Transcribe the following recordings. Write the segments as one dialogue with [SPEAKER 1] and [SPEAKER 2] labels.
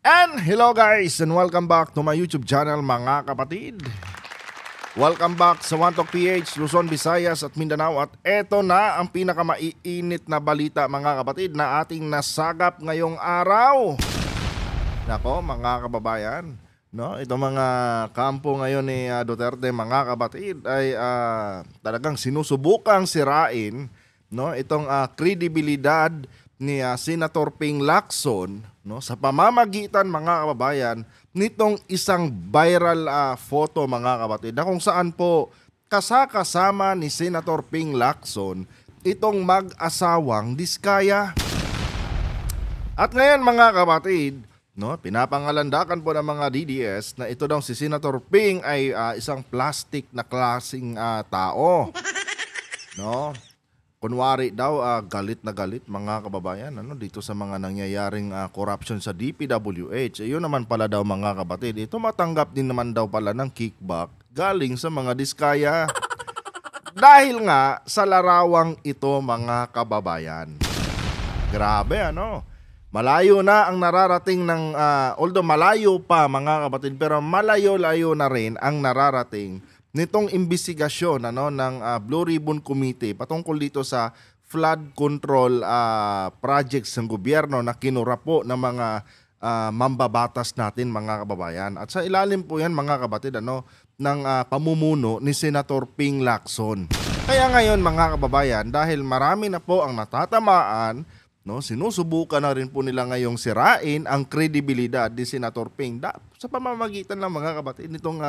[SPEAKER 1] And hello guys and welcome back to my YouTube channel mga kapatid. Welcome back sa One Talk PH, Luzon, Visayas at Mindanao. At eto na ang pinakamaiinit na balita mga kapatid na ating nasagap ngayong araw. Nako mga kababayan, no? Ito mga kampo ngayon ni Duterte mga kapatid ay talagang sinusubukang sirain, no? Itong kredibilidad ni Senator Ping Lacson, no, sa pamamagitan mga kababayan nitong isang viral photo mga kapatid na kung saan po kasama ni Senator Ping Lacson itong mag-asawang Diskaya. At ngayon mga kapatid, no, pinapangalandakan po ng mga DDS na ito daw si Senator Ping ay isang plastic na klaseng tao. No? Kunwari daw galit na galit mga kababayan dito sa mga nangyayaring corruption sa DPWH. Yun naman pala daw mga kapatid, ito matanggap din naman daw pala ng kickback galing sa mga Diskaya. Dahil nga sa larawang ito mga kababayan. Grabe Malayo na ang nararating ng, although malayo pa mga kapatid, pero malayo-layo na rin ang nararating nitong imbestigasyon ng Blue Ribbon Committee patungkol dito sa flood control projects ng gobyerno na kinura po ng mga mambabatas natin mga kababayan. At sa ilalim po yan mga kapatid ng pamumuno ni Senator Ping Lacson. Kaya ngayon mga kababayan, dahil marami na po ang natatamaan, sinusubukan na rin po nila ngayong sirain ang kredibilidad ni Senator Ping sa pamamagitan ng mga kapatid nitong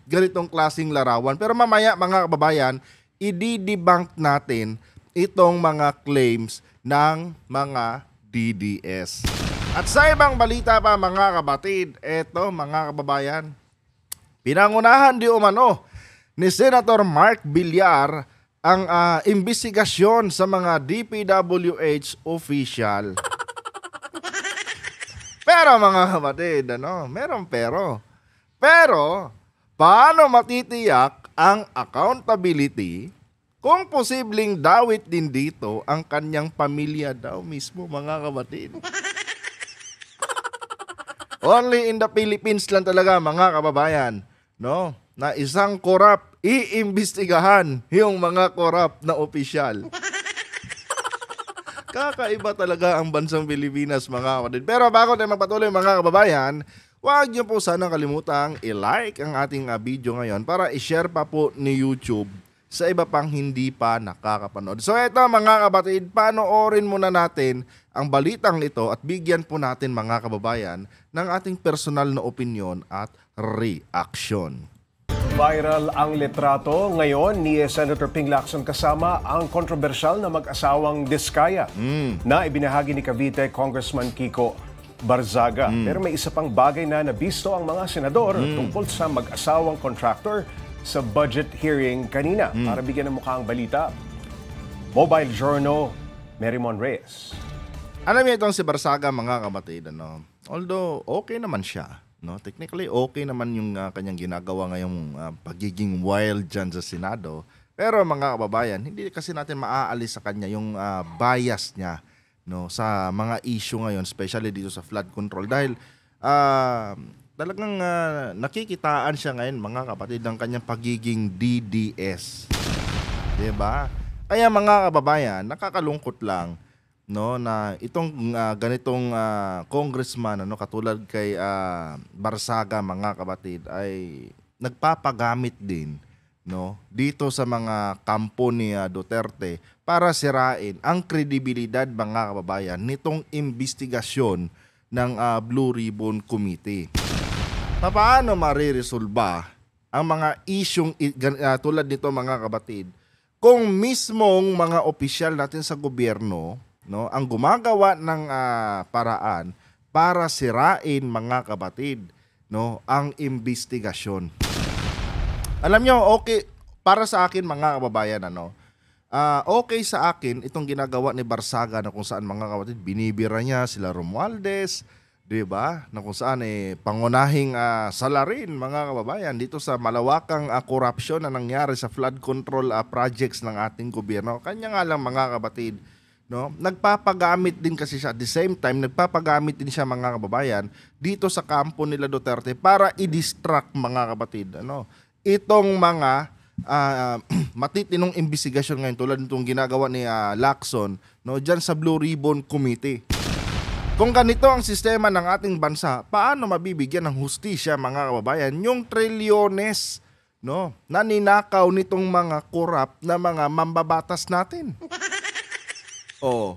[SPEAKER 1] ganitong klaseng larawan. Pero mamaya mga kababayan, i-debunk natin itong mga claims ng mga DDS. At sa ibang balita pa mga kapatid, eto mga kababayan, pinangunahan di umano ni Senator Mark Villar ang imbestigasyon sa mga DPWH official. Pero mga kapatid, meron pero. Pero, paano matitiyak ang accountability kung posibleng dawit din dito ang kanyang pamilya daw mismo mga kapatid? Only in the Philippines lang talaga mga kababayan, na isang korap iimbestigahan yung mga korap na opisyal. Kakaiba talaga ang bansang Pilipinas mga kapatid. Pero bago tayo magpatuloy mga kababayan, huwag niyo po sana kalimutang i-like ang ating video ngayon para i-share pa po ni YouTube sa iba pang hindi pa nakakapanood. So eto mga kapatid, panoorin muna natin ang balitang ito at bigyan po natin mga kababayan ng ating personal na opinion at reaction.
[SPEAKER 2] Viral ang litrato ngayon ni Senator Ping Lacson kasama ang kontrobersyal na mag-asawang Diskaya na ibinahagi ni Cavite Congressman Kiko Barzaga. Pero may isa pang bagay na nabisto ang mga senador tungkol sa mag-asawang contractor sa budget hearing kanina. Para bigyan ng mukha ang balita, Mobile Journal, Merimon Reyes.
[SPEAKER 1] Alam niyo itong si Barzaga mga kapatid, although okay naman siya. Technically, okay naman yung kanyang ginagawa ngayong pagiging wild dyan sa Senado. Pero mga kababayan, hindi kasi natin maaalis sa kanya yung bias niya sa mga issue ngayon, especially dito sa flood control. Dahil talagang nakikitaan siya ngayon mga kapatid ng kanyang pagiging DDS. Diba? Kaya mga kababayan, nakakalungkot lang na itong ganitong congressman katulad kay Barzaga mga kapatid ay nagpapagamit din dito sa mga kampo ni Duterte para sirain ang kredibilidad mga kababayan nitong imbestigasyon ng Blue Ribbon Committee. Paano mariresolba ang mga isyung tulad nito mga kapatid kung mismong mga opisyal natin sa gobyerno ang gumagawa ng paraan para sirain mga kapatid ang imbestigasyon. Alam nyo, okay para sa akin mga kababayan okay sa akin itong ginagawa ni Barzaga na kung saan mga kapatid binibira niya sila Romualdez, 'di ba? Na kung saan pangunahing salarin mga kababayan dito sa malawakang korupsyon na nangyari sa flood control projects ng ating gobyerno. Kanya nga lang mga kapatid, no, nagpapagamit din kasi siya at the same time nagpapagamit din siya mga kababayan dito sa kampo nila Duterte para i-distract mga kapatid, ano, itong mga matitinong investigasyon ngayon tulad nitong ginagawa ni Lacson, no, diyan sa Blue Ribbon Committee. Kung ganito ang sistema ng ating bansa, paano mabibigyan ng hustisya mga kababayan yung trilyones, no, na ninakaw nitong mga korap na mga mambabatas natin? Oh,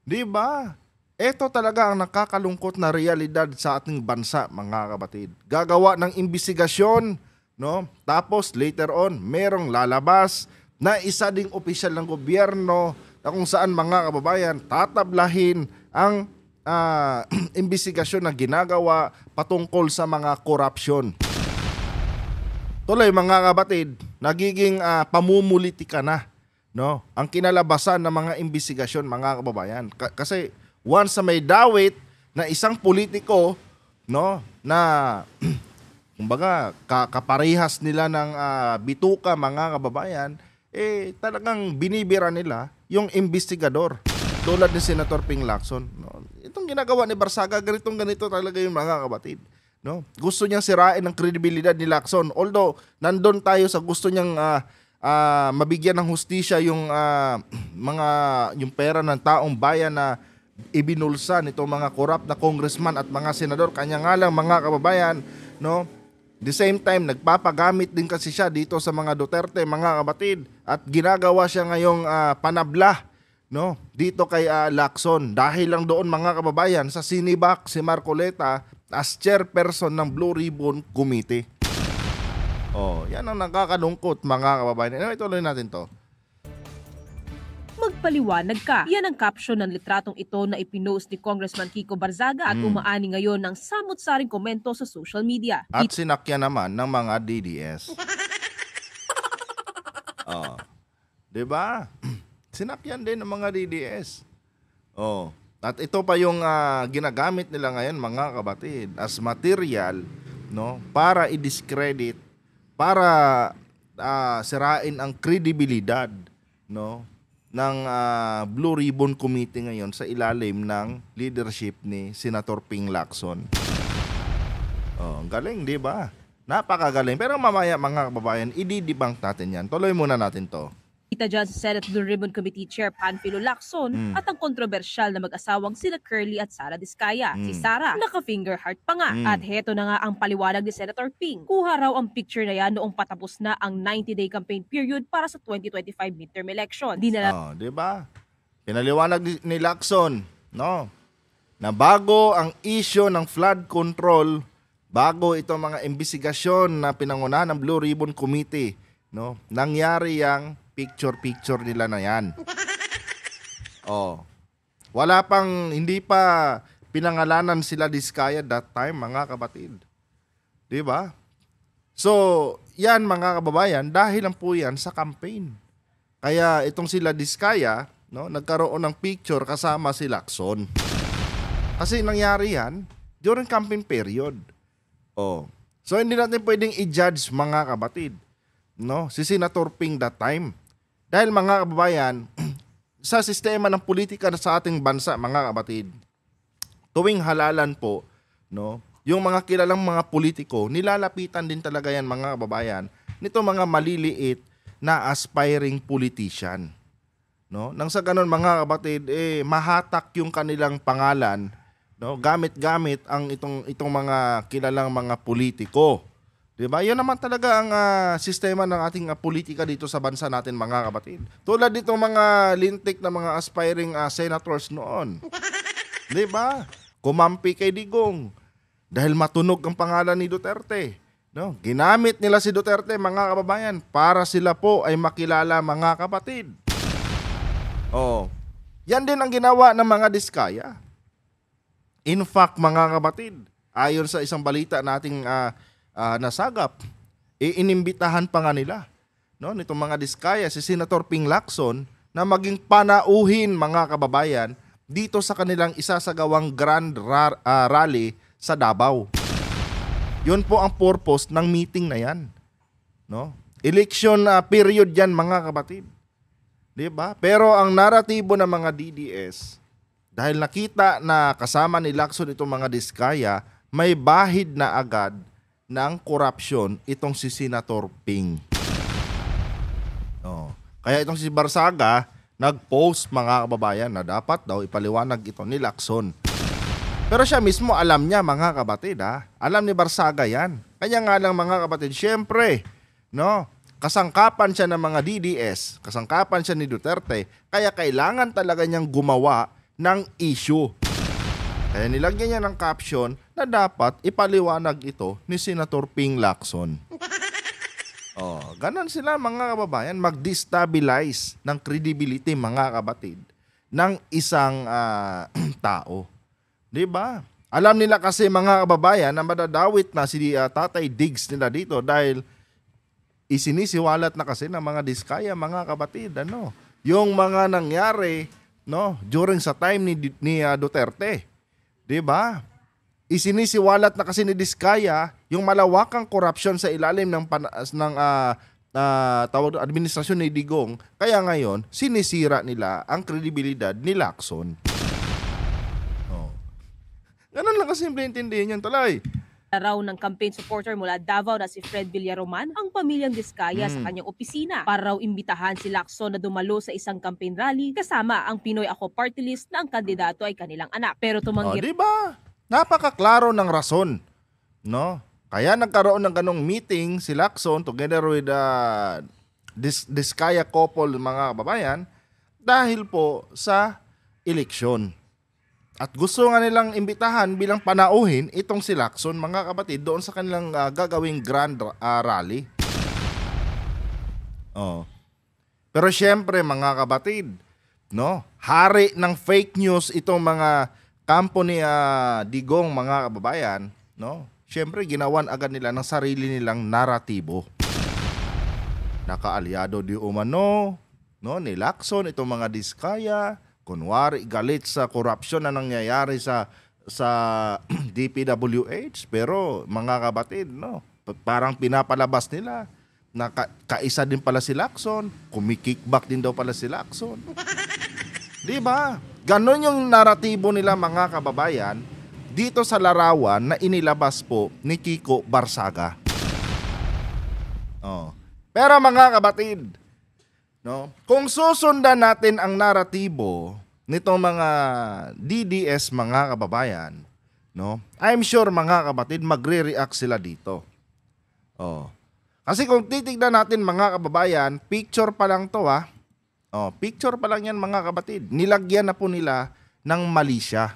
[SPEAKER 1] 'di ba? Ito talaga ang nakakalungkot na realidad sa ating bansa mga kapatid. Gagawa ng imbestigasyon, no? Tapos later on, merong lalabas na isa ding opisyal ng gobyerno na kung saan mga kababayan tatablahin ang imbestigasyon na ginagawa patungkol sa mga korupsyon. Tuloy mga kapatid, nagiging pamumulitika na, no, ang kinalabasan ng mga imbestigasyon mga kababayan. Kasi once na may dawit na isang politiko, no, na kumbaga kaparehas nila ng bituka mga kababayan, talagang binibira nila yung investigador. Tulad ni Senator Ping Lacson, no? Itong ginagawa ni Barzaga, ganito talaga yung mga kapatid, no? Gusto niyang sirain ang kredibilidad ni Lacson. Although nandun tayo sa gusto niyang mabigyan ng hustisya yung yung pera ng taong bayan na ibinulsa nitong mga korap na congressman at mga senador. Kanya nga lang mga kababayan, no? The same time, nagpapagamit din kasi siya dito sa mga Duterte mga kapatid at ginagawa siya ngayong panabla, no, dito kay Lacson dahil lang doon mga kababayan sa sinibak si Marcoleta as chairperson ng Blue Ribbon Committee. Oh, yan ang nakakalungkot mga kababayan. Anyway, ituloy natin to.
[SPEAKER 3] Magpaliwanag ka. Yan ang caption ng litratong ito na ipinost ni Congressman Kiko Barzaga at umaani ngayon ng samot-saring komento sa social media.
[SPEAKER 1] At sinakyan naman ng mga DDS. Oh, 'di ba? Sinakyan din ng mga DDS. Oh, at ito pa yung ginagamit nila ngayon mga kapatid as material, no, para i-discredit, para sirain ang kredibilidad, no, ng Blue Ribbon Committee ngayon sa ilalim ng leadership ni Senator Ping Lacson. Oh, galing, 'di ba? Napakagaling. Pero mamaya mga kababayan, i-debunk natin 'yan. Tuloy muna natin 'to.
[SPEAKER 3] Kita dyan sa Senate Blue Ribbon Committee Chair Panfilo Lacson at ang kontrobersyal na mag-asawang sina Curly at Sara Diskaya. Si Sara, naka-finger heart pa nga. At heto na nga ang paliwanag ni Senator Ping. Kuha raw ang picture na yan noong patapos na ang 90-day campaign period para sa 2025 midterm election.
[SPEAKER 1] Oh, 'di ba? Pinaliwanag ni Lacson, no, na bago ang issue ng flood control, bago itong mga investigasyon na pinangunahan ng Blue Ribbon Committee, no, nangyari yang picture nila na yan. Oh. Hindi pa pinangalanan sila Diskaya that time mga kapatid. 'Di ba? So, yan mga kababayan, dahil lang po yan sa campaign. Kaya itong sila Diskaya, no, nagkaroon ng picture kasama si Lacson. Kasi nangyari yan during campaign period. Oh. So hindi natin pwedeng i-judge mga kapatid, no, si Senator Ping that time. Dahil mga kababayan, sa sistema ng politika sa ating bansa mga kapatid, tuwing halalan po, no, yung mga kilalang mga politiko, nilalapitan din talaga yan mga kababayan nito mga maliliit na aspiring politician, no? Nang sa ganun mga kapatid, mahatak yung kanilang pangalan, no, gamit-gamit ang itong mga kilalang mga politiko. Diba? Yun naman talaga ang sistema ng ating politika dito sa bansa natin mga kapatid. Tulad dito mga lintik na mga aspiring senators noon. Diba? Kumampi kay Digong dahil matunog ang pangalan ni Duterte. No? Ginamit nila si Duterte mga kababayan para sila po ay makilala mga kapatid. Oh, yan din ang ginawa ng mga Diskaya. In fact mga kapatid, ayon sa isang balita nating nasagap, inimbitahan pa nga nila, no, nitong mga Diskaya si Senator Ping Lacson na maging panauhin mga kababayan dito sa kanilang isasagawang grand rally sa Davao. Yun po ang purpose ng meeting na yan, no? Election period yan mga kapatid. 'Di ba? Pero ang naratibo ng mga DDS, dahil nakita na kasama ni Lacson itong mga diskaya, may bahid na agad ng korupsyon itong si Senator Ping. Oh. Kaya itong si Barsaga, nag-post mga kababayan na dapat daw ipaliwanag ito ni Lacson. Pero siya mismo alam niya mga kabatid ha. Alam ni Barsaga yan. Kanya nga lang mga kabatid, syempre, no? Kasangkapan siya ng mga DDS, kasangkapan siya ni Duterte, kaya kailangan talaga niyang gumawa ng issue. Kaya nilagyan niya ng caption na dapat ipaliwanag ito ni Senator Ping Lacson. Oh, ganon sila mga kababayan, mag-destabilize ng credibility mga kabatid ng isang tao. 'Di ba? Alam nila kasi mga kababayan na madadawit na si Tatay Diggs nila dito dahil isinisiwalat na kasi ng mga diskaya mga kabatid yung mga nangyari during sa time ni Duterte. 'Di ba? Isinisiwalat na kasi ni Diskaya yung malawakang korupsyon sa ilalim ng administrasyon ni Digong. Kaya ngayon, sinisira nila ang kredibilidad ni Lacson. Oh. Ganun lang kasimple intindihin yan, Talay.
[SPEAKER 3] Raw ng campaign supporter mula Davao na si Fred Villaroman ang pamilyang Diskaya sa kanyang opisina para raw imbitahan si Lacson na dumalo sa isang campaign rally kasama ang Pinoy Ako Party List na ang kandidato ay kanilang anak. Pero tumanggi.
[SPEAKER 1] Oh, diba? Napakaklaro ng rason, no? Kaya nagkaroon ng ganong meeting si Lacson together with Diskaya couple mga kababayan dahil po sa eleksyon. At gusto nga nilang imbitahan bilang panauhin itong si Lacson mga kapatid doon sa kanilang gagawing grand rally. Oh. Pero syempre mga kapatid, no? Hari ng fake news itong mga kampo ni Digong mga kababayan, no? Syempre ginawan agad nila ng sarili nilang naratibo. Nakaalyado di umano, no, ni Lacson itong mga diskaya, kunwari galit sa korupsyon na nangyayari sa DPWH, pero mga kabatid, no, parang pinapalabas nila na kaisa din pala si Lacson, kumikickback din daw pala si Lacson. Di ba? Ganon yung naratibo nila mga kababayan dito sa larawan na inilabas po ni Kiko Barsaga. Oh. Pero mga kabatid, no, kung susundan natin ang naratibo nitong mga DDS mga kababayan, no, I'm sure mga kabatid magre-react sila dito. Oh. Kasi kung titignan natin mga kababayan, picture pa lang to ha. Oh, picture pa lang yan mga kabatid. Nilagyan na po nila ng mali siya.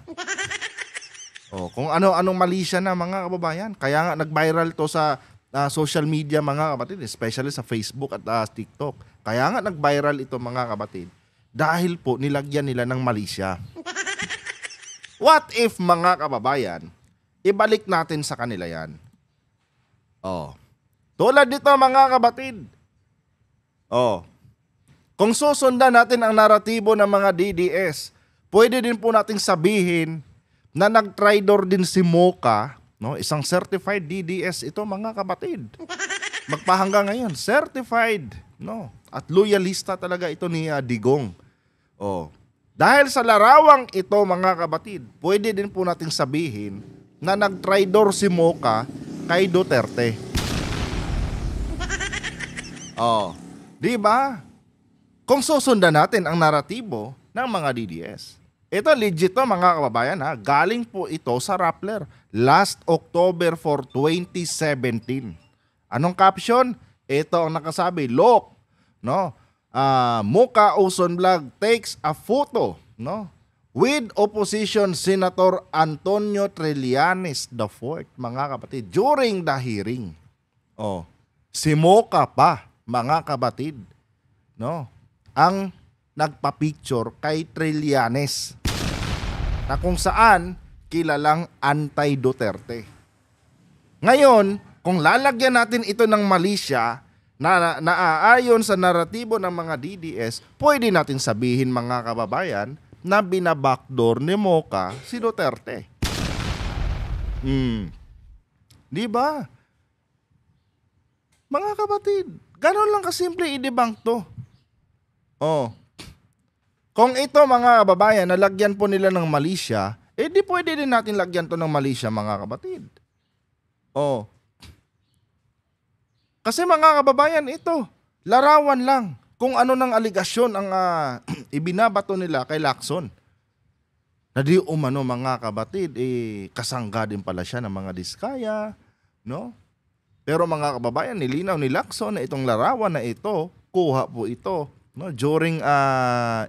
[SPEAKER 1] Oh, kung ano-anong mali siya na mga kababayan. Kaya nga nag-viral to sa social media mga kabatid, especially sa Facebook at TikTok. Kaya nga nag-viral ito mga kabatid dahil po nilagyan nila ng mali siya. What if mga kababayan, ibalik natin sa kanila yan? Oh. Tulad dito mga kabatid. Oh. Kung susundan natin ang naratibo ng mga DDS, pwede din po nating sabihin na nag-tridor din si Mocha, no? Isang certified DDS ito mga kapatid. Magpahanggang ngayon, certified, no? At loyalista talaga ito ni Digong. Oh. Dahil sa larawang ito mga kapatid, pwede din po nating sabihin na nag-tridor si Mocha kay Duterte. Oh. Di ba? Kung susundan natin ang naratibo ng mga DDS. Ito legit to mga kababayan ha. Galing po ito sa Rappler last October 4, 2017. Anong caption? Ito ang nakasabi, look, no? Mocha Ozone Vlog takes a photo, no, with opposition Senator Antonio Trillanes IV, mga kapatid, during the hearing. Oh, si Mocha pa, mga kapatid, no? Ang nagpa-picture kay Trillanes na kung saan kilalang anti-Duterte. Ngayon, kung lalagyan natin ito ng mali siya na naaayon sa naratibo ng mga DDS, pwede natin sabihin mga kababayan na binabackdoor ni Mocha si Duterte. Di ba? Mga kapatid, gano'n lang kasimple i-debunk to. Oh, Kung ito mga kababayan, nalagyan po nila ng mali siya, di pwede din natin lagyan to ng mali siya mga kapatid. Oh. Kasi mga kababayan, ito, larawan lang kung ano ng aligasyon ang ibinabato nila kay Lacson. Na di umano mga kabatid, kasangga din pala siya ng mga diskaya, no? Pero mga kababayan, nilinaw ni Lacson na itong larawan na ito, kuha po ito, no, during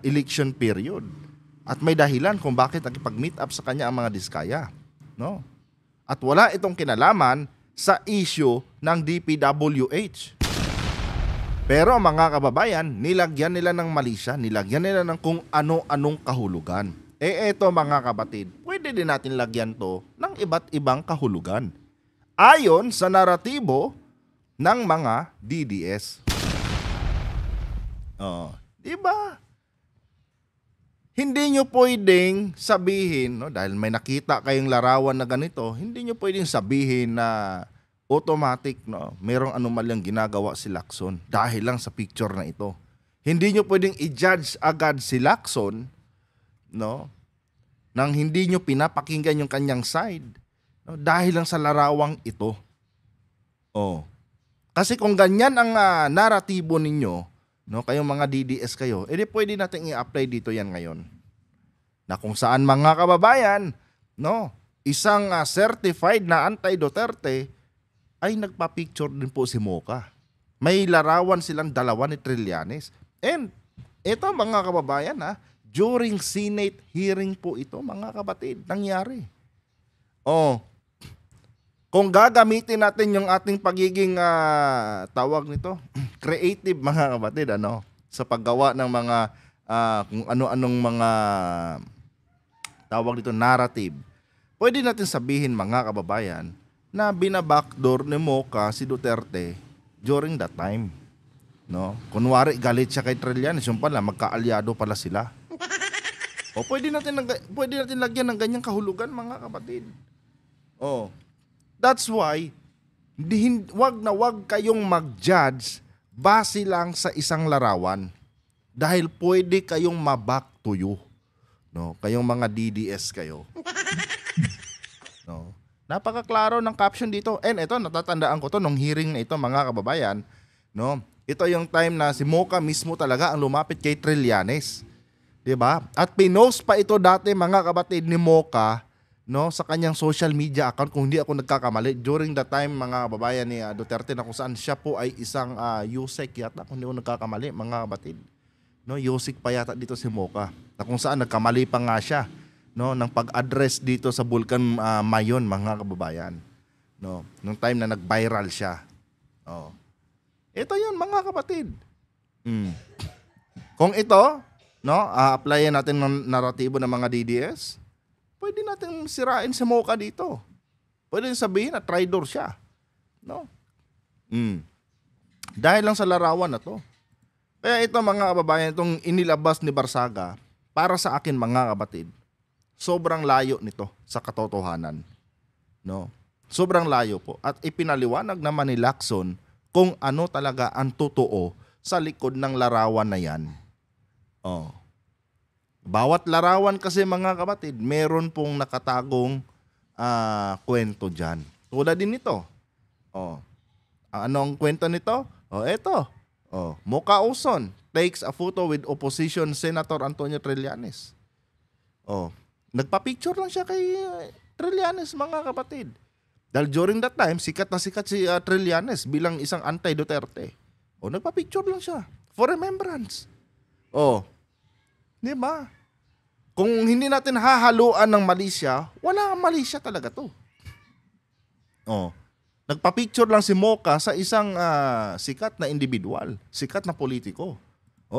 [SPEAKER 1] election period. At may dahilan kung bakit nakipag-meet up sa kanya ang mga diskaya, no? At wala itong kinalaman sa issue ng DPWH. Pero mga kababayan, nilagyan nila ng mali siya, nilagyan nila ng kung ano-anong kahulugan. Eto mga kapatid, pwede din natin lagyan to ng iba't ibang kahulugan. Ayon sa naratibo ng mga DDS. Di ba? Hindi nyo pwedeng sabihin, no, dahil may nakita kayong larawan na ganito, hindi nyo pwedeng sabihin na automatic, no, merong anomalyang ginagawa si Lacson dahil lang sa picture na ito. Hindi nyo pwedeng i-judge agad si Lacson, no, nang hindi nyo pinapakinggan yung kanyang side, no, dahil lang sa larawang ito. Kasi kung ganyan ang naratibo ninyo, no, kayong mga DDS kayo, edi pwede natin i-apply dito yan ngayon. Na kung saan mga kababayan, no, isang certified na anti-Duterte ay nagpa-picture din po si Mocha. May larawan silang dalawa ni Trillanes. And ito mga kababayan, during Senate hearing po ito mga kapatid, nangyari. Kung gagamitin natin yung ating pagiging tawag nito, creative mga kapatid, sa paggawa ng mga kung ano-anong mga tawag dito narrative, pwede natin sabihin mga kababayan na binabackdoor ni Mocha si Duterte during that time. No? Kunwari galit siya kay Trillanes, yung pala magkaalyado pala sila. Pwede natin lagyan ng ganyang kahulugan mga kapatid. That's why wag kayong mag-judge base lang sa isang larawan. Dahil pwede kayong ma-back to you. No, kayong mga DDS kayo. No. Napakaklaro ng caption dito. And ito, natatandaan ko to nung hearing na ito mga kababayan, no. Ito yung time na si Mocha mismo talaga ang lumapit kay Trillanes. 'Di ba? At pinost pa ito dati mga kapatid ni Mocha, no, sa kanyang social media account kung hindi ako nagkakamali during the time mga kababayan ni Duterte na kung saan siya po ay isang USEC yata kung hindi ako nagkakamali mga kapatid. No, Yusik pa yata dito si Mocha. Na kung saan nagkamali pa nga siya, no, ng pag-address dito sa Bulkan Mayon mga kababayan. No, nung time na nag-viral siya. Ito 'yun mga kapatid. Kung ito, no, applyan natin ng naratibo ng mga DDS, pwede natin sirain si Mocha dito. Pwede sabihin na traitor siya. No? Dahil lang sa larawan na 'to. Kaya ito mga kababayan, itong inilabas ni Barzaga, para sa akin mga kapatid, sobrang layo nito sa katotohanan. No? Sobrang layo po. At ipinaliwanag naman ni Lacson kung ano talaga ang totoo sa likod ng larawan na yan. Bawat larawan kasi mga kapatid, meron pong nakatagong kwento dyan. Tulad din nito. Ano ang kwento nito? Eto. Mocha Uson takes a photo with opposition Senator Antonio Trillanes. Nagpa-picture lang siya kay Trillanes mga kapatid. Dahil during that time, sikat na sikat si Trillanes bilang isang anti-Duterte. Nagpa-picture lang siya for remembrance. Di ba? Kung hindi natin hahaluan ng mali siya, wala mali siya talaga to. Nagpa-picture lang si Mocha sa isang sikat na individual, sikat na politiko.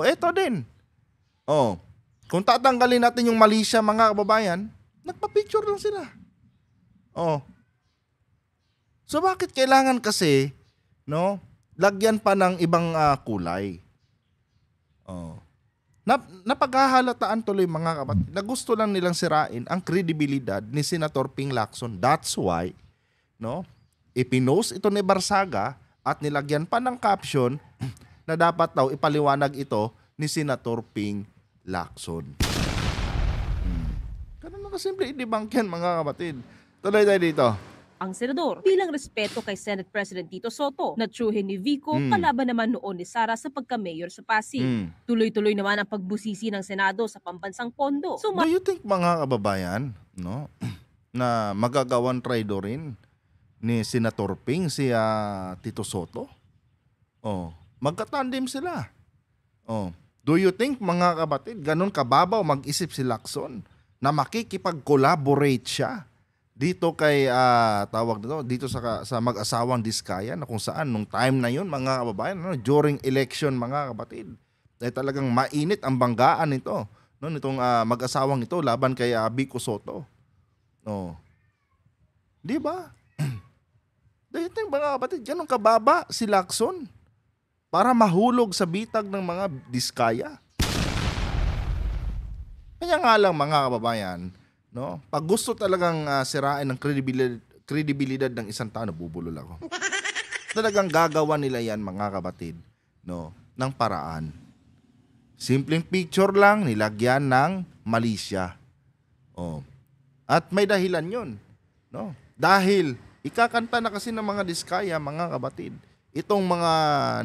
[SPEAKER 1] Eto din. Kung tatanggalin natin yung mali siya mga kababayan, nagpa-picture lang sila. So bakit kailangan kasi, no, lagyan pa ng ibang kulay? Napaghahalataan tuloy mga kapatid na gusto lang nilang sirain ang kredibilidad ni Senator Ping Lacson. That's why, no, ipinost ito ni Barzaga at nilagyan pa ng caption na dapat daw ipaliwanag ito ni Senator Ping Lacson. Ganun na kasimple i-debunk yan, mga kapatid. Tuloy tayo dito.
[SPEAKER 3] Ang senador bilang respeto kay Senate President Tito Soto na tsuhin ni Vico kalaban naman noon ni Sara sa pagka-mayor sa Pasig. Tuloy-tuloy naman ang pagbusisi ng Senado sa pambansang pondo.
[SPEAKER 1] Do you think, mga kababayan, no, na magagawan traido rin ni Senator Ping si Tito Soto? Magkatandem sila. Do you think, mga kapatid, ganun kababaw mag-isip si Lacson na makikipag-collaborate siya dito kay dito sa mag-asawang Diskaya, na kung saan nung time na yun, mga kababayan, during election, mga kapatid, ay talagang mainit ang banggaan nito, nitong mag-asawang ito laban kay Vico Soto. Di ba? Do you think, mga kapatid, ganun kababa si Lacson para mahulog sa bitag ng mga Diskaya? Kaya nga lang, mga kababayan, no, pag gusto talagang sirain ang kredibilidad ng isang tao, nabubulol ako. Talagang gagawa nila yan, mga kapatid, no, ng paraan. Simpleng picture lang, nilagyan ng malisya. At may dahilan yun. No? Dahil ikakanta na kasi ng mga Diskaya, mga kapatid, itong mga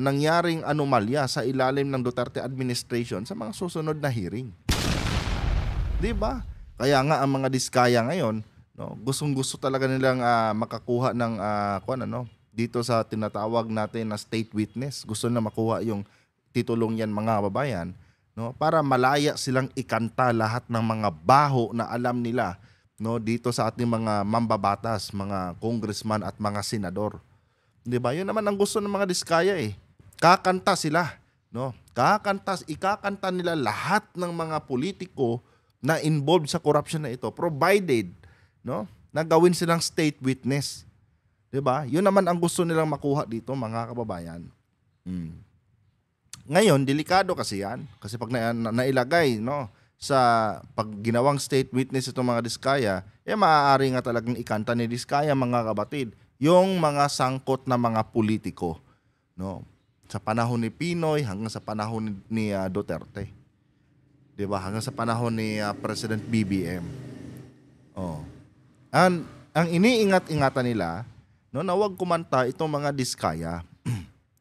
[SPEAKER 1] nangyaring anomalya sa ilalim ng Duterte administration sa mga susunod na hearing. Diba? Kaya nga ang mga Diskaya ngayon, no, gustong-gusto talaga nilang makakuha ng dito sa tinatawag natin na state witness. Gusto na makuha yung titulong yan, mga kababayan, no, para malaya silang ikanta lahat ng mga baho na alam nila, no, dito sa ating mga mambabatas, mga congressman at mga senador. 'Di ba? Yun naman ang gusto ng mga Diskaya eh. Kakanta sila, no? Ikakanta nila lahat ng mga politiko na involved sa corruption na ito, provided, no, na gawin silang state witness. 'Di ba? 'Yun naman ang gusto nilang makuha dito, mga kababayan. Ngayon, delikado kasi 'yan, kasi pag nailagay, no, sa pag ginawang state witness itong mga Diskaya, maaari nga talagang ikanta ni Diskaya, mga kapatid, yung mga sangkot na mga politiko, no, sa panahon ni Pinoy hanggang sa panahon ni Duterte. 'Di ba? Hanggang sa panahon ni President BBM. Ang iniingat-ingatan nila, no, na wag kumanta itong mga Diskaya.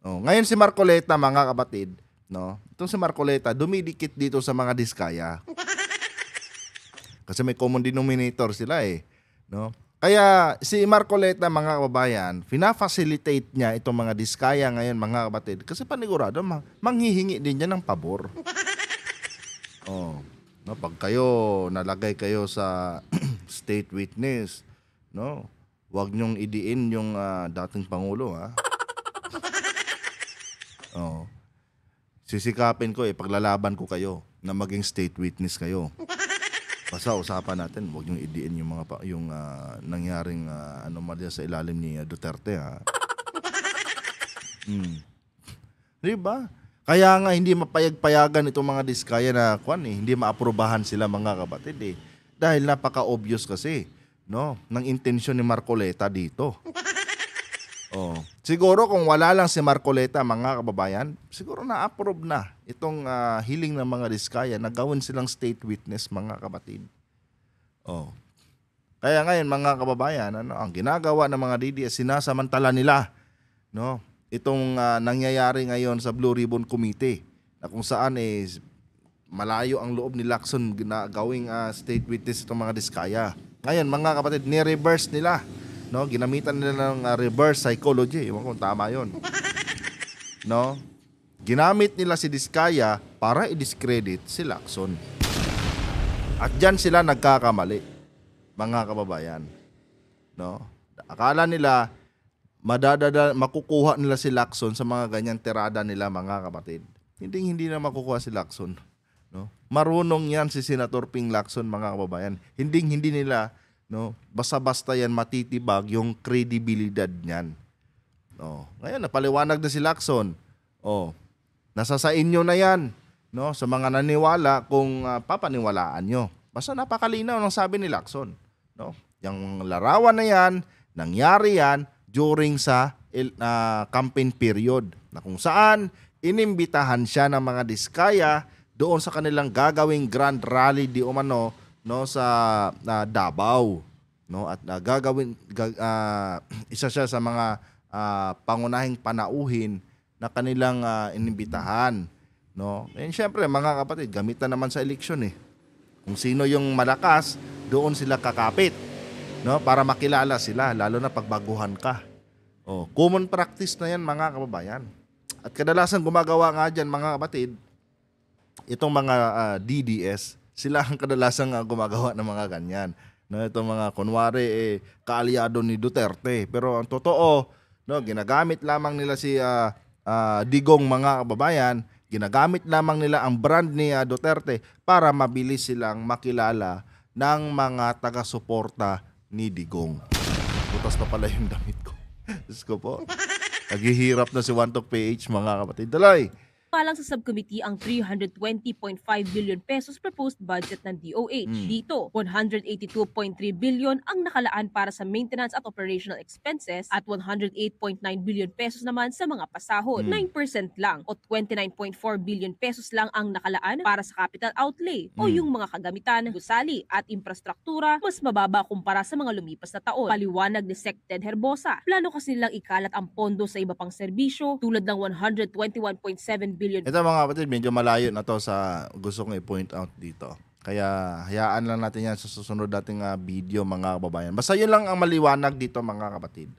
[SPEAKER 1] Ngayon si Marcoleta, mga kapatid, no, itong si Marcoleta dumidikit dito sa mga Diskaya. Kasi may common denominator sila eh, no? Kaya si Marcoleta, mga kababayan, fina-facilitate niya itong mga Diskaya ngayon, mga kapatid, kasi panigurado manghihingi din niya ng pabor. No, pag kayo nalagay kayo sa state witness, no, wag niyong idiin yung dating pangulo, ha. Sisikapin ko paglalaban ko kayo na maging state witness kayo. Basta usapan natin, wag niyong idiin yung mga nangyaring anomalya sa ilalim ni Duterte, ha. Diba? Kaya nga hindi mapayag-payagan itong mga Diskaya na hindi maaprobahan sila, mga kapatid eh. Dahil napaka-obvious kasi, no, ng intensyon ni Marcoleta dito. Siguro kung wala lang si Marcoleta, mga kababayan, siguro na-approve na itong hiling ng mga Diskaya na gawin silang state witness, mga kapatid. Kaya ngayon, mga kababayan, ang ginagawa ng mga DDS, sinasamantala nila, no, itong nangyayari ngayon sa Blue Ribbon Committee, na kung saan malayo ang loob ni Lacson na gawing state witness itong mga Diskaya. Ngayon, mga kapatid, ni-reverse nila, no, ginamitan nila ng reverse psychology. Ewan kung tama yun. No? Ginamit nila si Diskaya para i-discredit si Lacson. At dyan sila nagkakamali, mga kababayan. No? Akala nila makukuha nila si Lacson sa mga ganyang tirada nila, mga kapatid. Hindi na makukuha si Lacson. No? Marunong yan si Senator Ping Lacson, mga kababayan. Hindi nila, no, basta-basta yan matitibag yung kredibilidad niyan. Ngayon, napaliwanag na si Lacson. Nasa sa inyo na yan, no, sa mga naniwala kung papaniwalaan nyo. Basta napakalinaw ng sabi ni Lacson. No? Yung larawan na yan, nangyari yan during sa campaign period, na kung saan inimbitahan siya ng mga Diskaya doon sa kanilang gagawing grand rally di umano no sa Davao, no, at isa siya sa mga pangunahing panauhin na kanilang inimbitahan, no. And syempre mga kapatid, gamitan naman sa eleksyon eh. Kung sino yung malakas, doon sila kakapit, no, para makilala sila, lalo na pagbaguhan ka. Oh, common practice na yan mga kababayan. At kadalasan gumagawa nga dyan mga kapatid, itong mga DDS, sila ang kadalasan gumagawa ng mga ganyan. No, itong mga kunwari kaalyado ni Duterte. Pero ang totoo, no, ginagamit lamang nila si Digong mga kababayan, ginagamit lamang nila ang brand ni Duterte para mabilis silang makilala ng mga taga-suporta ni Digong. Butas na pala yung damit ko. Diyos ko po. Naghihirap na si Wantok PH mga kapatid. Dalay!
[SPEAKER 3] Palang sa subcommittee ang 320.5 billion pesos proposed budget ng DOH. Dito, 182.3 billion ang nakalaan para sa maintenance at operational expenses at 108.9 billion pesos naman sa mga pasahod. 9% lang o 29.4 billion pesos lang ang nakalaan para sa capital outlay o yung mga kagamitan, gusali at infrastruktura mas mababa kumpara sa mga lumipas na taon. Paliwanag ni Sec. Ted Herbosa, plano kasi nilang ikalat ang pondo sa iba pang serbisyo tulad ng 121.7 billion.
[SPEAKER 1] Ito mga kapatid, medyo malayo na to sa gusto kong i-point out dito. Kaya hayaan lang natin yan sa susunod nating video mga kababayan. Basta yun lang ang maliwanag dito mga kapatid.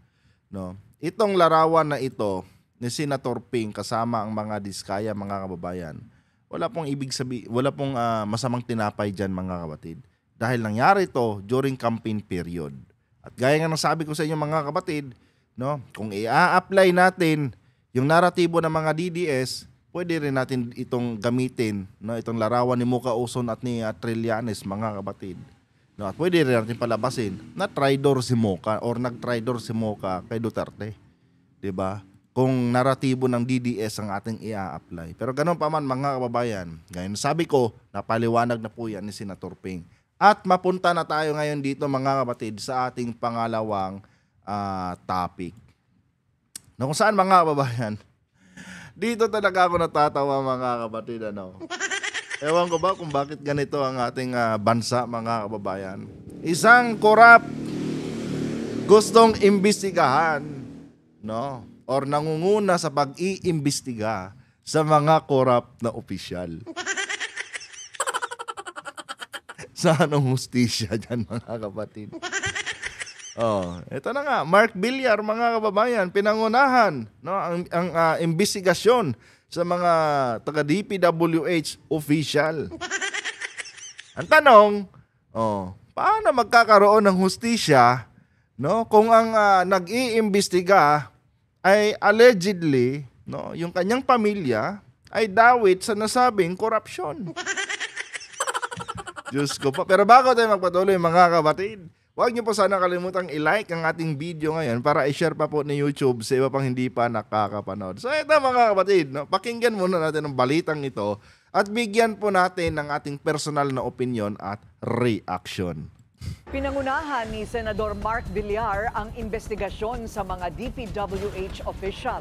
[SPEAKER 1] No? Itong larawan na ito ni Senator Ping kasama ang mga diskaya mga kababayan, wala pong ibig sabihin, wala pong masamang tinapay dyan mga kapatid. Dahil nangyari ito during campaign period. At gaya nga ng sabi ko sa inyo mga kapatid, no, kung i-apply natin yung naratibo ng mga DDS, pwede rin natin itong gamitin, no, itong larawan ni Muka Uson at ni Trillanes mga kapatid. No, at pwede rin natin palabasin na traidor si Muka or nag-traidor si Muka kay Duterte. 'Di ba? Kung naratibo ng DDS ang ating i-apply. Pero ganun pa man mga kababayan, ngayon sabi ko, napaliwanag na po yan ni Senator Ping. At mapunta na tayo ngayon dito mga kapatid sa ating pangalawang topic. No, kung saan mga kababayan, dito talaga ako natatawa mga kapatid. Ano? Ewan ko ba kung bakit ganito ang ating bansa mga kababayan. Isang korap gustong imbestigahan, no? Or nangunguna sa pag-iimbestiga sa mga korap na opisyal. Sa anong hustisya dyan mga kapatid? Oh, ito na nga, Mark Villar mga kababayan, pinangunahan, no, ang investigasyon sa mga taga DPWH official. Ang tanong, paano magkakaroon ng hustisya, no, kung ang nag-iimbestiga ay allegedly, no, yung kanyang pamilya ay dawit sa nasabing korupsyon. Diyos ko pa. Pero bago tayo magpatuloy mga kapatid, huwag niyo po sana kalimutang i-like ang ating video ngayon para i-share pa po ni YouTube sa iba pang hindi pa nakakapanood. So ito mga kapatid, no, pakinggan muna natin ang balitang ito at bigyan po natin ng ating personal na opinion at reaction.
[SPEAKER 4] Pinangunahan ni Senador Mark Villar ang investigasyon sa mga DPWH official.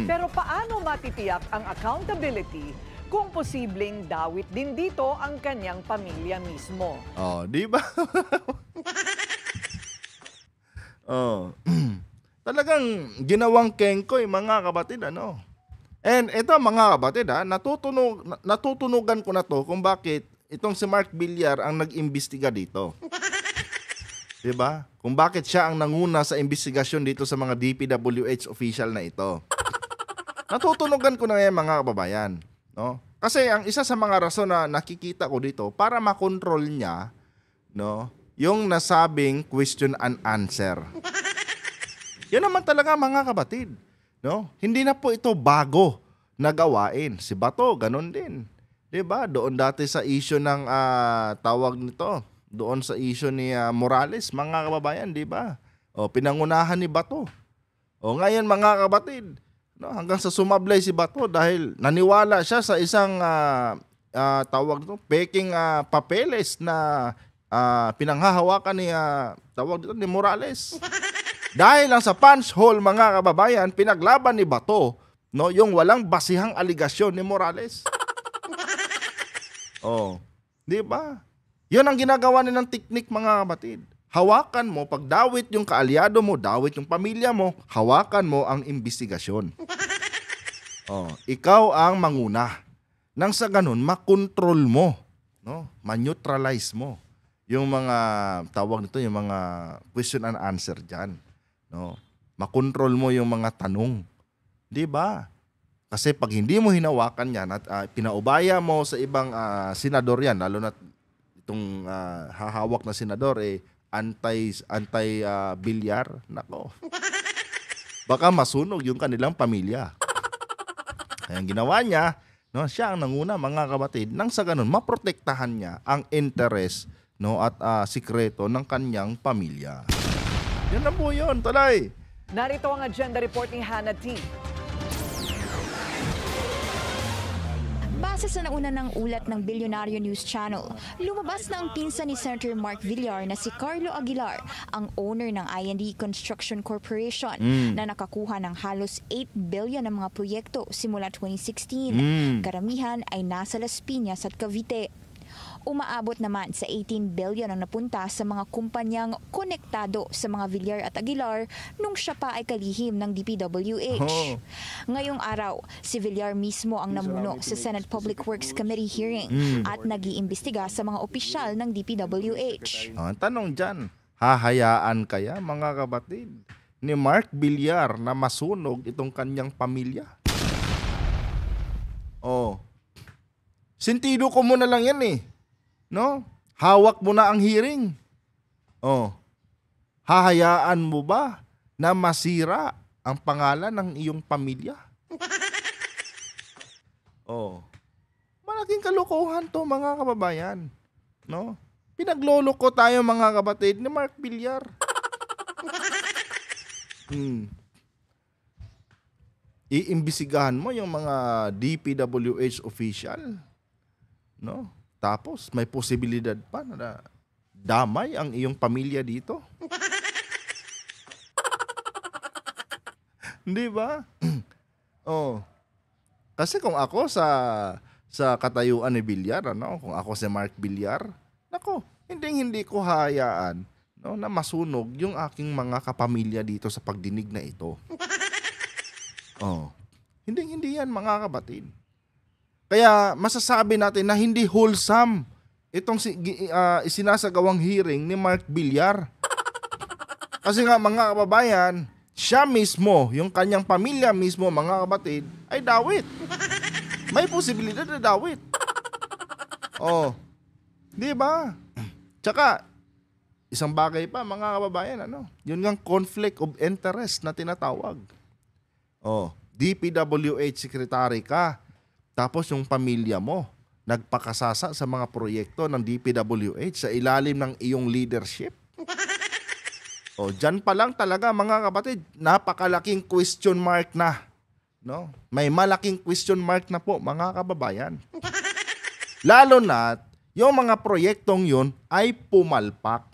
[SPEAKER 4] Pero paano matitiyak ang accountability kung posibleng dawit din dito ang kanyang pamilya mismo?
[SPEAKER 1] Oh, di ba? Talagang ginawang kengkoy mga kapatid, ano? And ito mga kapatid, natutunugan ko na to kung bakit itong si Mark Villar ang nag-imbestiga dito. Diba? Kung bakit siya ang nanguna sa investigasyon dito sa mga DPWH official na ito. Natutunugan ko na ngayon mga kababayan, no? Kasi ang isa sa mga rason na nakikita ko dito para makontrol niya, no, yung nasabing question and answer. Yan naman talaga mga kapatid, no? Hindi na po ito bago na gawain. Si Bato ganun din. 'Di ba? Doon dati sa issue ng tawag nito, doon sa issue ni Morales, mga kababayan, 'di ba? O pinangunahan ni Bato. O ngayon mga kapatid, no, hanggang sa sumablay si Bato dahil naniwala siya sa isang tawag nito, peking papeles na pinanghahawakan ni tawag dito ni Morales. Dahil lang sa punch hole mga kababayan, pinaglaban ni Bato, no, yung walang basihang aligasyon ni Morales. Oh, di ba? Yun ang ginagawa nilang teknik, mga kapatid. Hawakan mo, pag dawit yung kaalyado mo, dawit yung pamilya mo, hawakan mo ang imbestigasyon. Oh, ikaw ang manguna. Nang sa ganun, makontrol mo, no? Ma-neutralize mo yung mga tawag nito, yung mga question and answer diyan, no? Makontrol mo yung mga tanong. 'Di ba? Kasi pag hindi mo hinawakan yan at pinaubaya mo sa ibang senador yan, lalo na itong hahawak na senador, anti bilyar, nako. Baka masunog yung kanilang pamilya. Kaya ang ginawa niya, no, siya ang nanguna, mga kapatid, nang sa ganun maprotektahan niya ang interes, no, at sikreto ng kanyang pamilya. Yan na po yun, tuloy.
[SPEAKER 4] Narito ang agenda report ni Hannah T.
[SPEAKER 5] Base sa nauna ng ulat ng Bilyonaryo News Channel, lumabas na ang pinsan ni Senator Mark Villar na si Carlo Aguilar, ang owner ng I&D Construction Corporation, na nakakuha ng halos 8 billion ng mga proyekto simula 2016. Karamihan ay nasa Las Piñas at Cavite. Umaabot naman sa 18 billion ang napunta sa mga kumpanyang konektado sa mga Villar at Aguilar nung siya pa ay kalihim ng DPWH. Ngayong araw, si Villar mismo ang namuno sa Senate Public Works Committee hearing at nag-iimbestiga sa mga opisyal ng DPWH.
[SPEAKER 1] Ang tanong dyan, hahayaan kaya, mga kapatid, ni Mark Villar na masunog itong kanyang pamilya? Sentido ko muna lang yan eh. No? Hawak mo na ang hearing. Hahayaan mo ba na masira ang pangalan ng iyong pamilya? Malaking kalokohan to, mga kababayan. No? Pinagloloko tayo, mga kapatid, ni Mark Villar. Iimbisigahan mo yung mga DPWH official, no? Tapos may posibilidad pa na damay ang iyong pamilya dito. Hindi ba? Kasi kung ako sa katayuan ni Villar, ano, kung ako si Mark Villar, nako, hindi ko hayaan, no, na masunog yung aking mga kapamilya dito sa pagdinig na ito. Hindi yan, mga kapatid. Kaya masasabi natin na hindi wholesome itong isinasagawang hearing ni Mark Villar. Kasi nga, mga kababayan, siya mismo, yung kanyang pamilya mismo, mga kapatid, ay dawit. May posibilidad na dawit. Di ba? Tsaka, isang bagay pa, mga kababayan, yun nga conflict of interest na tinatawag. DPWH secretary ka, tapos yung pamilya mo nagpakasasa sa mga proyekto ng DPWH sa ilalim ng iyong leadership. Diyan pa lang talaga, mga kapatid, napakalaking question mark na. No? May malaking question mark na po, mga kababayan. Lalo na yung mga proyektong yun ay pumalpak.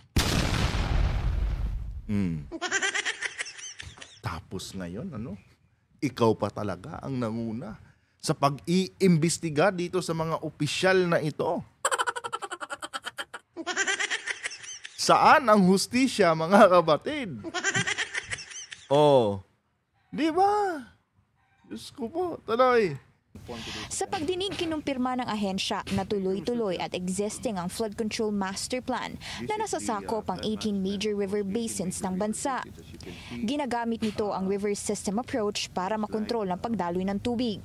[SPEAKER 1] Tapos ngayon, ikaw pa talaga ang nanguna sa pag-iimbestiga dito sa mga opisyal na ito. Saan ang hustisya, mga kapatid? Di ba? Diyos ko po, tuloy.
[SPEAKER 5] Sa pagdinig, kinumpirma ng ahensya na tuloy-tuloy at existing ang flood control master plan na nasasakop ang 18 major river basins ng bansa. Ginagamit nito ang river system approach para makontrol ang pagdaloy ng tubig.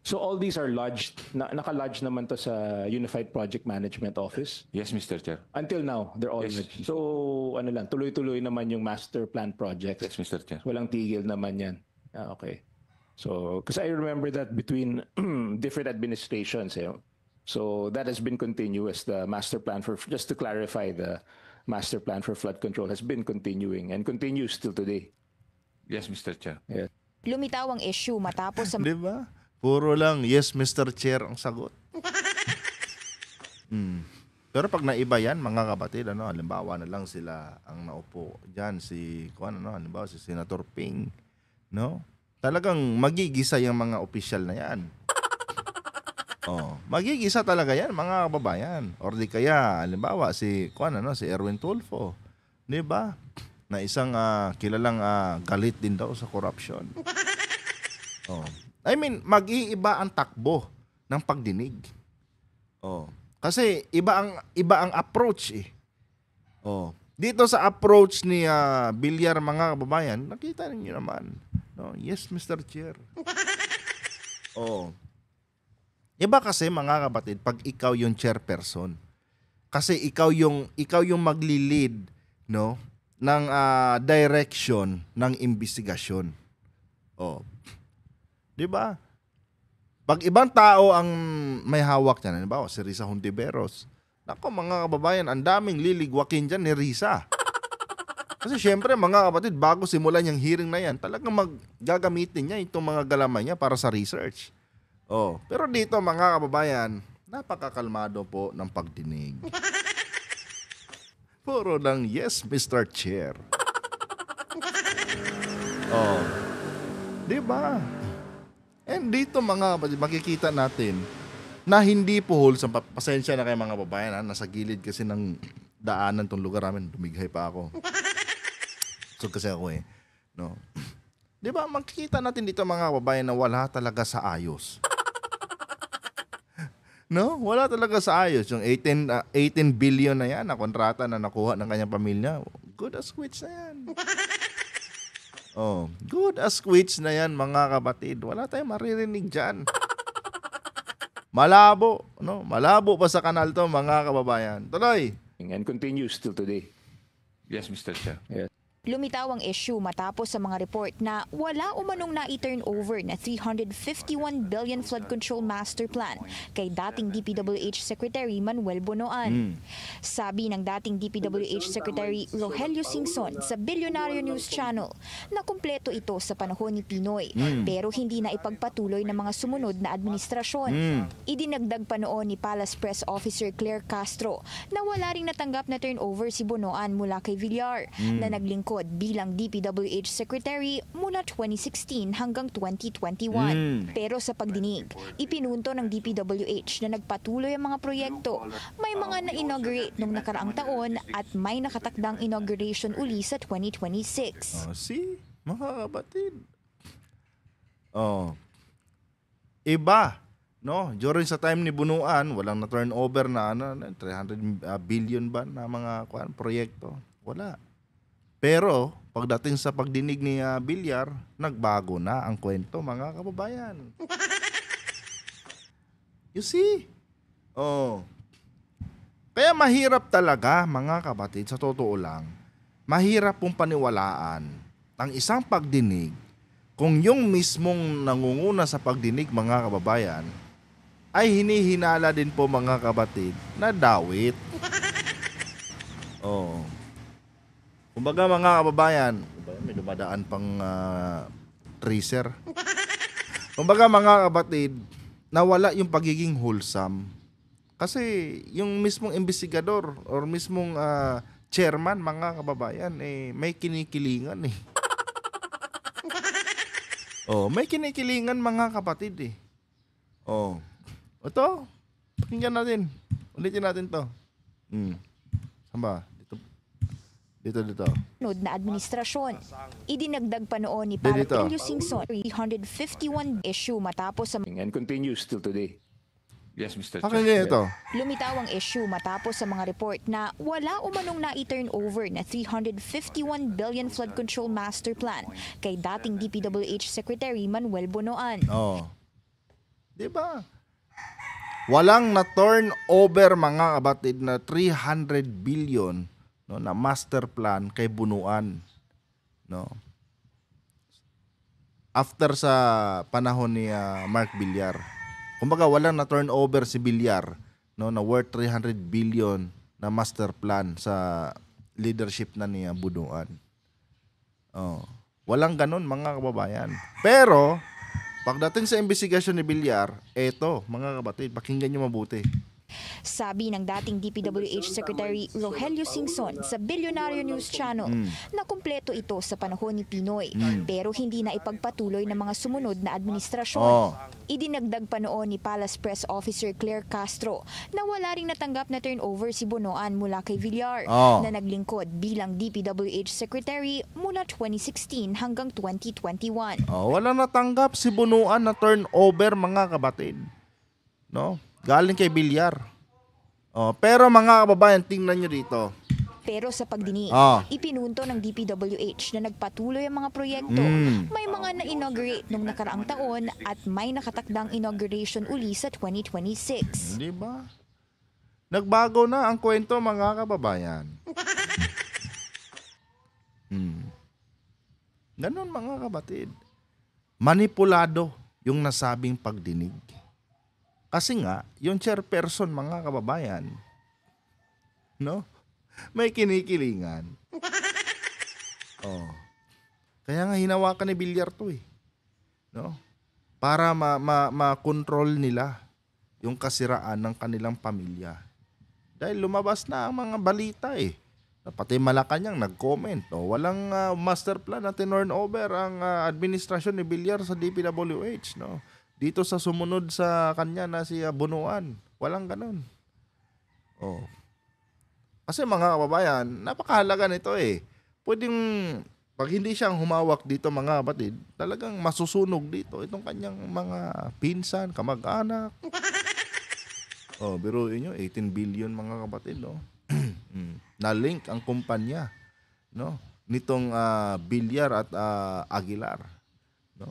[SPEAKER 6] So all these are lodged, naka-lodge naman to sa Unified Project Management Office?
[SPEAKER 7] Yes, Mr. Chair.
[SPEAKER 6] Until now, they're all
[SPEAKER 7] Yes.
[SPEAKER 6] lodged. So tuloy-tuloy naman yung master plan projects?
[SPEAKER 7] Yes, Mr. Chair.
[SPEAKER 6] Walang tigil naman yan? Okay. So, because I remember that between different administrations, so that has been continuous. The master plan just to clarify, the master plan for flood control has been continuing and continues till today.
[SPEAKER 7] Yes, Mr. Chair.
[SPEAKER 6] Yes.
[SPEAKER 5] Lumitaw ang issue matapos sa
[SPEAKER 1] Di ba? Puro lang, yes, Mr. Chair ang sagot. Pero pag naiba yan, mga kapatid, halimbawa na lang sila ang naupo dyan, halimbawa si Senator Ping, no? Talagang magigisa yung mga opisyal na yan. Magigisa talaga yan, mga kababayan. Or di kaya, halimbawa, si Erwin Tulfo. Di ba? Na isang kilalang galit din daw sa corruption. I mean, mag-iiba ang takbo ng pagdinig. Kasi iba ang approach eh. Dito sa approach ni Villar, mga kababayan, nakita niyo naman. No? Yes, Mr. Chair. Iba kasi, mga kapatid, pag ikaw yung chairperson. Kasi ikaw yung magli-lead, no, ng direction ng investigasyon. 'Di ba? Pag ibang tao ang may hawak niyan, halimbawa si Risa Hontiveros. Nako, mga kababayan, ang daming liligwakin diyan ni Risa. Kasi syempre, mga kapatid, bago simulan yung hearing na yan, talagang gagamitin niya itong mga galaman niya para sa research. Pero dito, mga kababayan, napakakalmado po ng pagdinig. Puro lang, yes, Mr. Chair. Diba? And dito, mga kapatid, makikita natin na hindi po wholesome. Pasensya na kayo, mga kababayan. Nasa gilid kasi ng daanan tong lugar namin. Dumighay pa ako. So kasi ako eh. No? Diba, makikita natin dito, mga kababayan, na wala talaga sa ayos. No? Wala talaga sa ayos. Yung 18 billion na yan na kontrata na nakuha ng kanyang pamilya, good as quits na yan. Good as quits na yan, mga kapatid. Wala tayong maririnig dyan. Malabo. No? Malabo pa sa kanal to, mga kababayan. Tuloy.
[SPEAKER 6] And continues till today.
[SPEAKER 7] Yes, Mr. Chair.
[SPEAKER 6] Yes.
[SPEAKER 5] Lumitaw ang issue matapos sa mga report na wala umanong na-turn over na 351 billion flood control master plan kay dating DPWH Secretary Manuel Bonoan. Sabi ng dating DPWH Secretary Rogelio Singson sa Billionaire News Channel na kumpleto ito sa panahon ni Pinoy pero hindi na ipagpatuloy ng mga sumunod na administrasyon. Idinagdag pa noon ni Palace Press Officer Claire Castro na wala ring natanggap na turnover si Bonoan mula kay Villar na naglingkod bilang DPWH Secretary mula 2016 hanggang 2021. Pero sa pagdinig, ipinunto ng DPWH na nagpatuloy ang mga proyekto. May mga na-inaugurate nung nakaraang taon at may nakatakdang inauguration uli sa 2026.
[SPEAKER 1] See? Mga kapatid. Iba. No? During sa time ni Bunuan, walang na-turnover na 300 billion ba na mga proyekto. Wala. Pero, pagdating sa pagdinig ni Villar, nagbago na ang kwento, mga kababayan. You see? Kaya mahirap talaga, mga kapatid, sa totoo lang, mahirap pong paniwalaan ang isang pagdinig kung yung mismong nangunguna sa pagdinig, mga kababayan, ay hinihinala din po, mga kapatid, na dawit. Kumbaga, mga kababayan, may dumadaan pang tracer. Kumbaga, mga kapatid, nawala yung pagiging wholesome. Kasi yung mismong investigador or mismong chairman, mga kababayan, may kinikilingan eh. May kinikilingan, mga kapatid eh. Ito, pakinggan natin. Ulitin natin to. Saan ba? Dito.
[SPEAKER 5] Sunod na administrasyon. Idinagdag pa noon ni Rogelio Singson 351 issue matapos sa
[SPEAKER 6] And continues till today.
[SPEAKER 7] Yes, Mr. Chair.
[SPEAKER 1] Pakinggan ito.
[SPEAKER 5] Lumitaw ang issue matapos sa mga report na wala umanong na-turn over na 351 billion flood control master plan kay dating DPWH Secretary Manuel Bonoan.
[SPEAKER 1] Diba? Walang na-turn over, mga kapatid, na 300 billion na master plan kay Bunuan. No? After sa panahon ni Mark Villar. Kumbaga, walang na-turnover si Villar, no, na worth 300 billion na master plan sa leadership na ni Bunuan. Walang ganun, mga kababayan. Pero, pagdating sa investigasyon ni Villar, eto, mga kapatid, pakinggan nyo mabuti.
[SPEAKER 5] Sabi ng dating DPWH Secretary Rogelio Singson sa Billionaire News Channel na kumpleto ito sa panahon ni Pinoy pero hindi na ipagpatuloy ng mga sumunod na administrasyon. Idinagdag pa noon ni Palace Press Officer Claire Castro na wala ring natanggap na turnover si Bonoan mula kay Villar na naglingkod bilang DPWH Secretary mula 2016 hanggang 2021.
[SPEAKER 1] Wala natanggap si Bonoan na turnover, mga kabatid. No? Galing kay Villar. Pero mga kababayan, tingnan nyo dito.
[SPEAKER 5] Pero sa pagdinig, ipinunto ng DPWH na nagpatuloy ang mga proyekto. May mga na-inaugurate nung nakaraang taon at may nakatakdang inauguration uli sa 2026.
[SPEAKER 1] Di ba? Nagbago na ang kwento, mga kababayan. Ganon, mga kabatid. Manipulado yung nasabing pagdinig. Kasi nga, yung chairperson, mga kababayan, no? May kinikilingan. Kaya nga hinawakan ni Villar to eh. No? Para ma-control nila yung kasiraan ng kanilang pamilya. Dahil lumabas na ang mga balita eh. Pati Malacanang nag-comment. Walang master plan na turn over ang administrasyon ni Villar sa DPWH. No? Dito sa sumunod sa kanya na si Bonoan. Walang ganon. Kasi mga kababayan, napakahalaga nito eh. Pwedeng, pag hindi siyang humawak dito, mga kapatid, talagang masusunog dito itong kanyang mga pinsan, kamag-anak. Biruin nyo, 18 billion mga kapatid, no? Na-link ang kumpanya, no? Nitong Villar at Aguilar, no?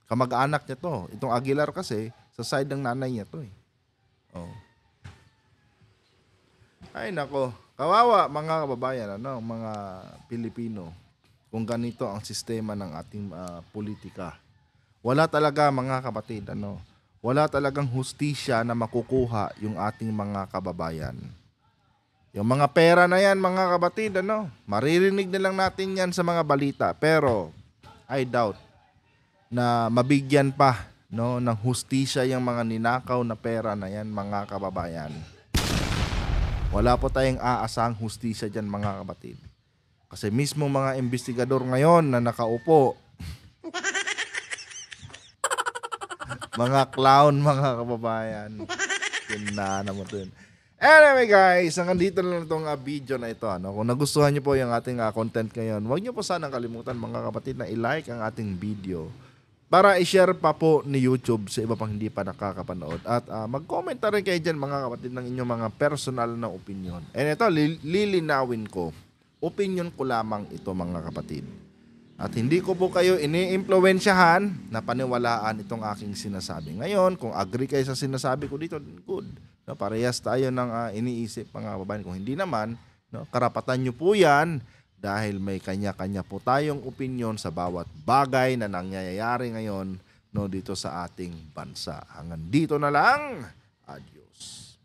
[SPEAKER 1] Kamag-anak niya to. Itong Aguilar kasi, sa side ng nanay niya to eh. Ay nako, kawawa mga kababayan, mga Pilipino, kung ganito ang sistema ng ating politika. Wala talaga, mga kapatid, wala talagang hustisya na makukuha yung ating mga kababayan. Yung mga pera na yan, mga kapatid, maririnig na lang natin yan sa mga balita, pero I doubt na mabigyan pa ng hustisya yung mga ninakaw na pera na yan, mga kababayan. Wala po tayong aasahang hustisya dyan, mga kapatid. Kasi mismo mga investigador ngayon na nakaupo, mga clown, mga kababayan. Yun na naman ito yun. Anyway guys, hanggang dito na lang itong video na ito. Kung nagustuhan nyo po yung ating content ngayon, huwag nyo po sanang kalimutan, mga kapatid, na i-like ang ating video para i-share pa po ni YouTube sa iba pang hindi pa nakakapanood. At mag-comment na rin kayo dyan, mga kapatid, ng inyong mga personal na opinion. And ito, lilinawin ko. Opinion ko lamang ito, mga kapatid. At hindi ko po kayo ini-impluwensyahan na paniwalaan itong aking sinasabi. Ngayon, kung agree kayo sa sinasabi ko dito, good. Parehas tayo ng iniisip, mga kababayan. Kung hindi naman, karapatan nyo po yan. Dahil may kanya-kanya po tayong opinyon sa bawat bagay na nangyayari ngayon dito sa ating bansa. Hanggang dito na lang. Adios.